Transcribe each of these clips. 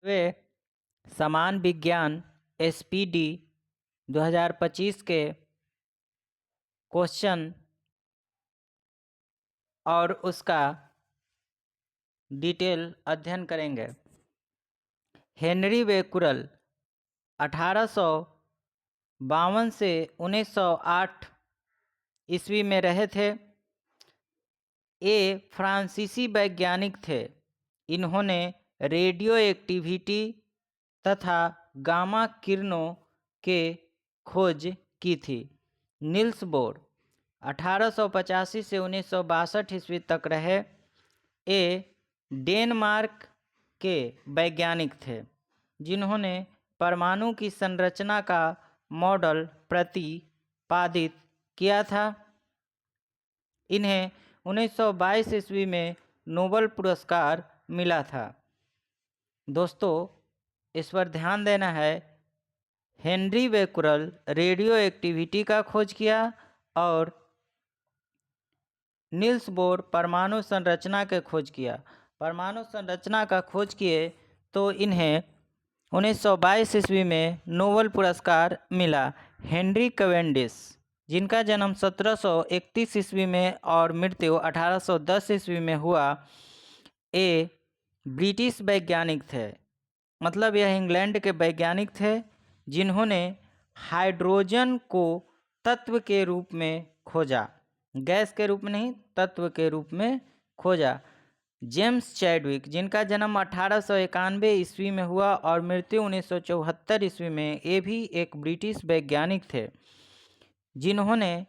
वे समान विज्ञान SPD 2025 के क्वेश्चन और उसका डिटेल अध्ययन करेंगे। हेनरी बेकुरल 1852 से 1908 ईस्वी में रहे थे। ये फ्रांसीसी वैज्ञानिक थे। इन्होंने रेडियो एक्टिविटी तथा गामा किरणों के खोज की थी। नील्स बोर 1885 से 1962 ईस्वी तक रहे। ये डेनमार्क के वैज्ञानिक थे जिन्होंने परमाणु की संरचना का मॉडल प्रतिपादित किया था। इन्हें 1922 ईस्वी में नोबेल पुरस्कार मिला था। दोस्तों, इस पर ध्यान देना है। हेनरी बेकुरल रेडियो एक्टिविटी का खोज किया और नील्स बोर परमाणु संरचना के खोज किया। परमाणु संरचना का खोज किए तो इन्हें 1922 ईस्वी में नोबेल पुरस्कार मिला। हेनरी कैवेंडिश, जिनका जन्म 1731 ईस्वी में और मृत्यु 1810 ईस्वी में हुआ, ये ब्रिटिश वैज्ञानिक थे। मतलब यह इंग्लैंड के वैज्ञानिक थे जिन्होंने हाइड्रोजन को तत्व के रूप में खोजा, गैस के रूप में नहीं, तत्व के रूप में खोजा। जेम्स चैडविक, जिनका जन्म 1891 ईस्वी में हुआ और मृत्यु 1974 ईस्वी में, ये भी एक ब्रिटिश वैज्ञानिक थे जिन्होंने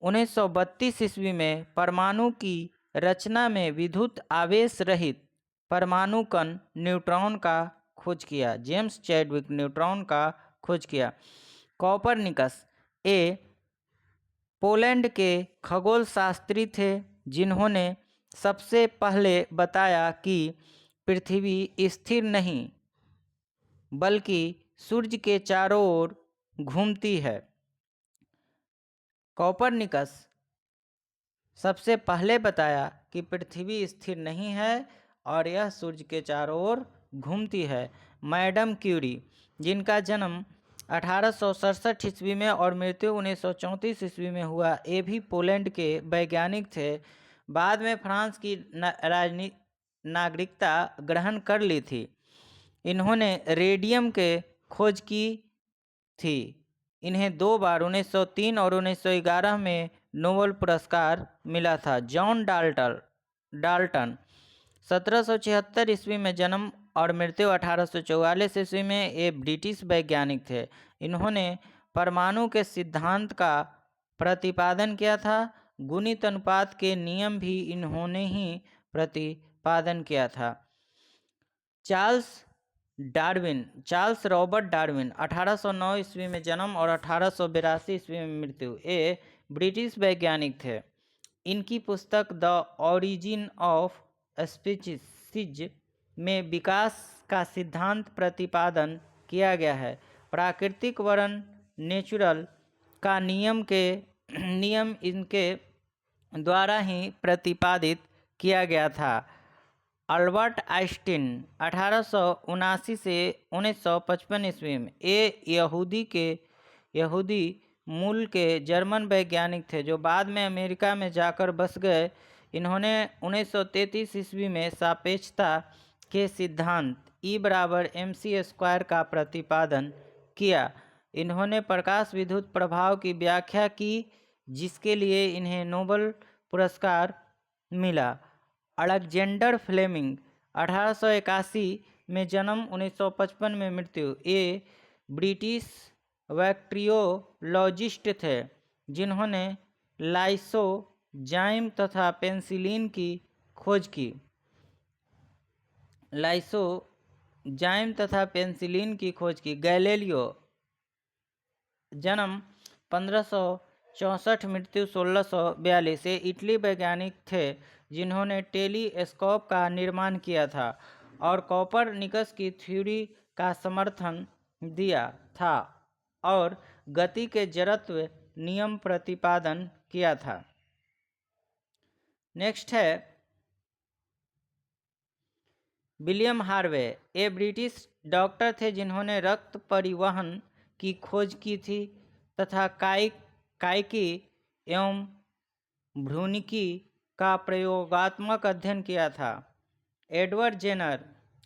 1932 ईस्वी में परमाणु की रचना में विद्युत आवेश रहित परमाणु कण न्यूट्रॉन का खोज किया। जेम्स चैडविक न्यूट्रॉन का खोज किया। कॉपरनिकस ए पोलैंड के खगोल शास्त्री थे जिन्होंने सबसे पहले बताया कि पृथ्वी स्थिर नहीं बल्कि सूर्य के चारों ओर घूमती है। कॉपरनिकस सबसे पहले बताया कि पृथ्वी स्थिर नहीं है और यह सूर्य के चारों ओर घूमती है। मैडम क्यूरी, जिनका जन्म 1867 ईस्वी में और मृत्यु 1934 ईस्वी में हुआ, ये भी पोलैंड के वैज्ञानिक थे। बाद में फ्रांस की नागरिकता ग्रहण कर ली थी। इन्होंने रेडियम के खोज की थी। इन्हें 2 बार 1903 और 1911 में नोबेल पुरस्कार मिला था। जॉन डाल्टन 1776 ईस्वी में जन्म और मृत्यु 1844 ईस्वी में, ये ब्रिटिश वैज्ञानिक थे। इन्होंने परमाणु के सिद्धांत का प्रतिपादन किया था। गुणित अनुपात के नियम भी इन्होंने ही प्रतिपादन किया था। चार्ल्स रॉबर्ट डार्विन 1809 ईस्वी में जन्म और 1882 ईस्वी में मृत्यु, ये ब्रिटिश वैज्ञानिक थे। इनकी पुस्तक द ओरिजिन ऑफ स्पीशीज में विकास का सिद्धांत प्रतिपादन किया गया है। प्राकृतिक वर्ण नेचुरल का नियम इनके द्वारा ही प्रतिपादित किया गया था। अल्बर्ट आइंस्टीन 1879 से 1955 ईस्वी में, ये यहूदी मूल के जर्मन वैज्ञानिक थे जो बाद में अमेरिका में जाकर बस गए। इन्होंने 1933 ईस्वी में सापेक्षता के सिद्धांत E=mc² का प्रतिपादन किया। इन्होंने प्रकाश विद्युत प्रभाव की व्याख्या की जिसके लिए इन्हें नोबेल पुरस्कार मिला। अलेक्जेंडर फ्लेमिंग 1881 में जन्म 1955 में मृत्यु, ये ब्रिटिश बैक्टीरियोलॉजिस्ट थे जिन्होंने लाइसोजाइम तथा पेनिसिलिन की खोज की। गैलीलियो जन्म 1564, मृत्यु 1642, ये इटली वैज्ञानिक थे जिन्होंने टेलीस्कोप का निर्माण किया था और कॉपरनिकस की थ्योरी का समर्थन दिया था और गति के जड़त्व नियम प्रतिपादन किया था। नेक्स्ट है विलियम हार्वे ये ब्रिटिश डॉक्टर थे जिन्होंने रक्त परिवहन की खोज की थी तथा कायिकी एवं भ्रूणिकी का प्रयोगात्मक अध्ययन किया था। एडवर्ड जेनर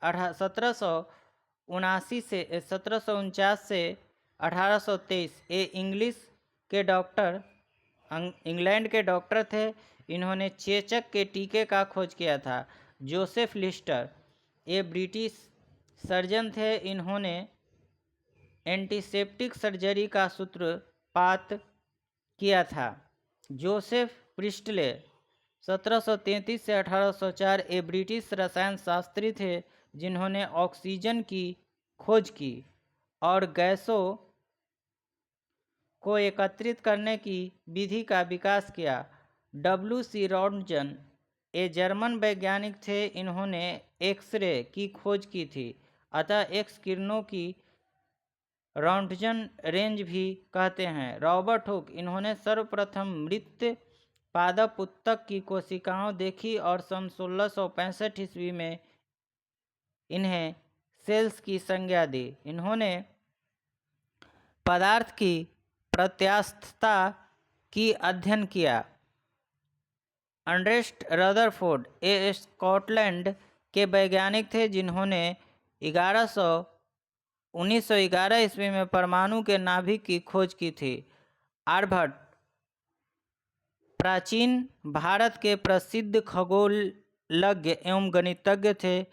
1779 से 1823 ये इंग्लैंड के डॉक्टर थे। इन्होंने चेचक के टीके का खोज किया था। जोसेफ लिस्टर ये ब्रिटिश सर्जन थे। इन्होंने एंटीसेप्टिक सर्जरी का सूत्रपात किया था। जोसेफ प्रिस्टले 1733 से 1804 ये ब्रिटिश रसायन शास्त्री थे जिन्होंने ऑक्सीजन की खोज की और गैसों को एकत्रित करने की विधि का विकास किया। W.C. रॉन्टजन ये जर्मन वैज्ञानिक थे। इन्होंने एक्सरे की खोज की थी। अतः एक्स किरणों की रॉन्टजन रेंज भी कहते हैं। रॉबर्ट हुक इन्होंने सर्वप्रथम मृत पादप उत्तक की कोशिकाओं देखी और सन 1665 ईस्वी में इन्हें सेल्स की संज्ञा दी। इन्होंने पदार्थ की प्रत्यास्थता की अध्ययन किया। अर्नेस्ट रदरफोर्ड ये स्कॉटलैंड के वैज्ञानिक थे जिन्होंने 1911 ईस्वी में परमाणु के नाभिक की खोज की थी। आर्यभट्ट प्राचीन भारत के प्रसिद्ध खगोलज्ञ एवं गणितज्ञ थे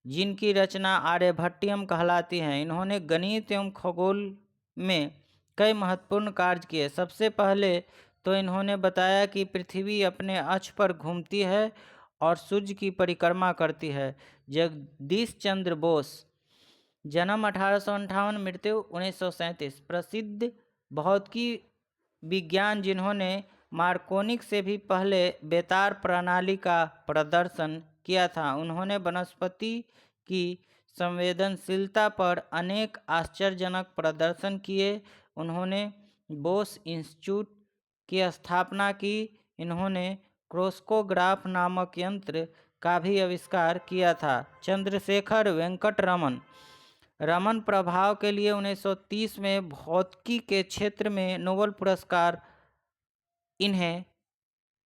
जिनकी रचना आर्यभट्टियम कहलाती है। इन्होंने गणित एवं खगोल में कई महत्वपूर्ण कार्य किए। सबसे पहले तो इन्होंने बताया कि पृथ्वी अपने अक्ष पर घूमती है और सूर्य की परिक्रमा करती है। जगदीश चंद्र बोस जन्म 1858, मृत्यु 1937, प्रसिद्ध भौतिकी विज्ञान जिन्होंने मार्कोनिक से भी पहले बेतार प्रणाली का प्रदर्शन किया था। उन्होंने वनस्पति की संवेदनशीलता पर अनेक आश्चर्यजनक प्रदर्शन किए। उन्होंने बोस इंस्टीट्यूट की स्थापना की। इन्होंने क्रोस्कोग्राफ नामक यंत्र का भी आविष्कार किया था। चंद्रशेखर वेंकट रमन प्रभाव के लिए 1930 में भौतिकी के क्षेत्र में नोबेल पुरस्कार इन्हें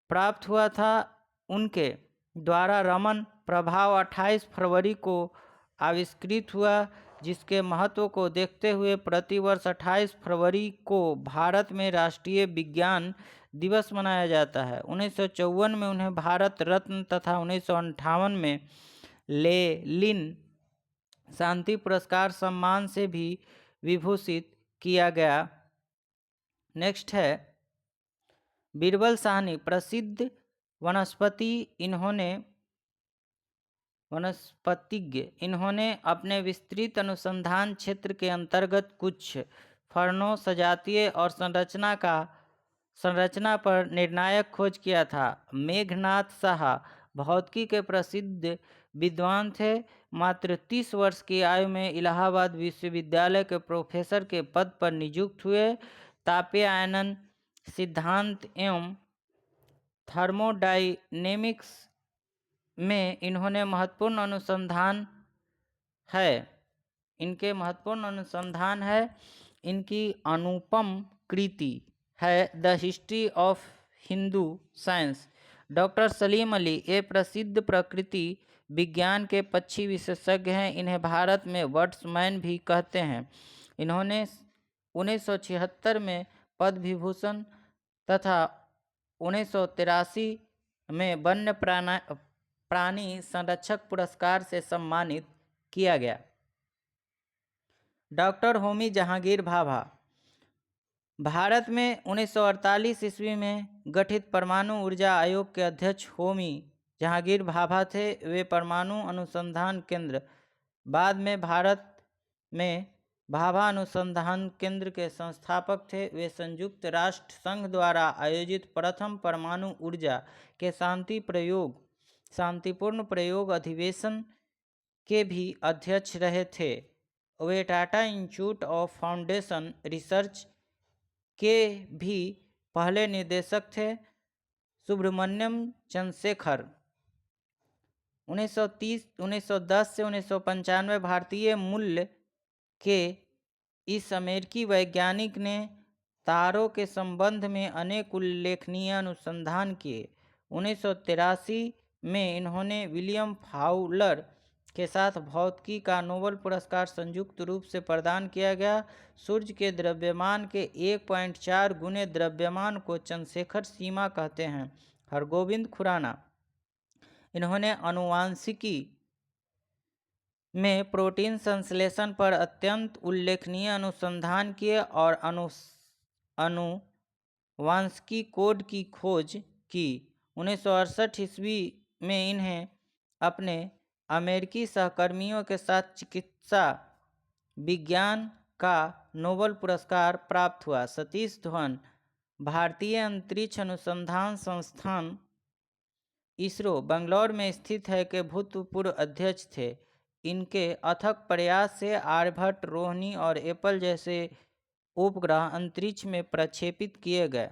प्राप्त हुआ था। उनके द्वारा रमन प्रभाव 28 फरवरी को आविष्कृत हुआ, जिसके महत्व को देखते हुए प्रतिवर्ष 28 फरवरी को भारत में राष्ट्रीय विज्ञान दिवस मनाया जाता है। 1954 में उन्हें भारत रत्न तथा 1958 में लेनिन शांति पुरस्कार सम्मान से भी विभूषित किया गया। नेक्स्ट है बीरबल साहनी, प्रसिद्ध वनस्पतिज्ञ। इन्होंने अपने विस्तृत अनुसंधान क्षेत्र के अंतर्गत कुछ फर्नों, सजातीय और संरचना पर निर्णायक खोज किया था। मेघनाथ साहा भौतिकी के प्रसिद्ध विद्वान थे। मात्र 30 वर्ष की आयु में इलाहाबाद विश्वविद्यालय के प्रोफेसर के पद पर नियुक्त हुए। तापीय आयनन सिद्धांत एवं थर्मोडायनेमिक्स में इन्होंने महत्वपूर्ण अनुसंधान है। इनकी अनुपम कृति है the history of Hindu science. Doctor Salim Ali ये प्रसिद्ध प्रकृति विज्ञान के पक्षी विशेषज्ञ हैं। इन्हें भारत में वर्ड्समैन भी कहते हैं। इन्होंने 1976 में पद्म विभूषण तथा 1983 में वन्य प्राणी संरक्षक पुरस्कार से सम्मानित किया गया। डॉक्टर होमी जहांगीर भाभा भारत में 1948 ईस्वी में गठित परमाणु ऊर्जा आयोग के अध्यक्ष होमी जहांगीर भाभा थे। वे परमाणु अनुसंधान केंद्र, बाद में भारत में भाभा अनुसंधान केंद्र के संस्थापक थे। वे संयुक्त राष्ट्र संघ द्वारा आयोजित प्रथम परमाणु ऊर्जा के शांतिपूर्ण प्रयोग अधिवेशन के भी अध्यक्ष रहे थे। वे Tata institute of foundation research के भी पहले निदेशक थे। सुब्रमण्यम चंद्रशेखर 1910 से 1995 भारतीय मूल्य के इस अमेरिकी वैज्ञानिक ने तारों के संबंध में अनेक उल्लेखनीय अनुसंधान किए। 1983 में इन्होंने विलियम फाउलर के साथ भौतिकी का नोबेल पुरस्कार संयुक्त रूप से प्रदान किया गया। सूर्य के द्रव्यमान के 1.4 गुने द्रव्यमान को चंद्रशेखर सीमा कहते हैं। हरगोविंद खुराना, इन्होंने आनुवांशिकी में प्रोटीन संश्लेषण पर अत्यंत उल्लेखनीय अनुसंधान किए और आनुवांशिकी कोड की खोज की। 1968 ईस्वी में इन्हें अपने अमेरिकी सहकर्मियों के साथ चिकित्सा विज्ञान का नोबेल पुरस्कार प्राप्त हुआ। सतीश धवन भारतीय अंतरिक्ष अनुसंधान संस्थान इसरो बेंगलौर में स्थित है के भूतपूर्व अध्यक्ष थे। इनके अथक प्रयास से आर्यभट्ट, रोहिणी और एप्पल जैसे उपग्रह अंतरिक्ष में प्रक्षेपित किए गए।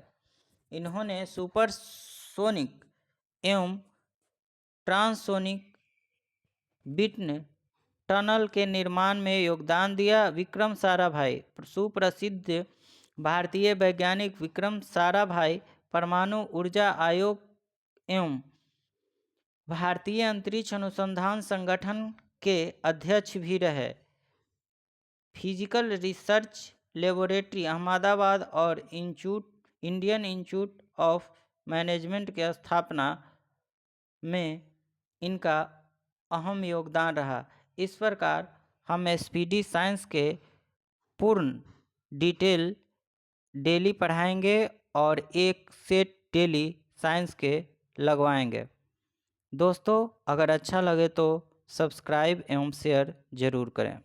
इन्होंने सुपरसोनिक एवं ट्रांससोनिक विंड टनल के निर्माण में योगदान दिया। विक्रम साराभाई, सुप्रसिद्ध भारतीय वैज्ञानिक विक्रम साराभाई परमाणु ऊर्जा आयोग एवं भारतीय अंतरिक्ष अनुसंधान संगठन के अध्यक्ष भी रहे। फिजिकल रिसर्च लेबोरेटरी अहमदाबाद और इंडियन इंस्टीट्यूट ऑफ मैनेजमेंट के स्थापना में इनका अहम योगदान रहा। इस प्रकार हम एसपीडी साइंस के पूर्ण डिटेल डेली पढ़ाएंगे और एक सेट डेली साइंस के लगवाएंगे। दोस्तों, अगर अच्छा लगे तो सब्सक्राइब एवं शेयर जरूर करें।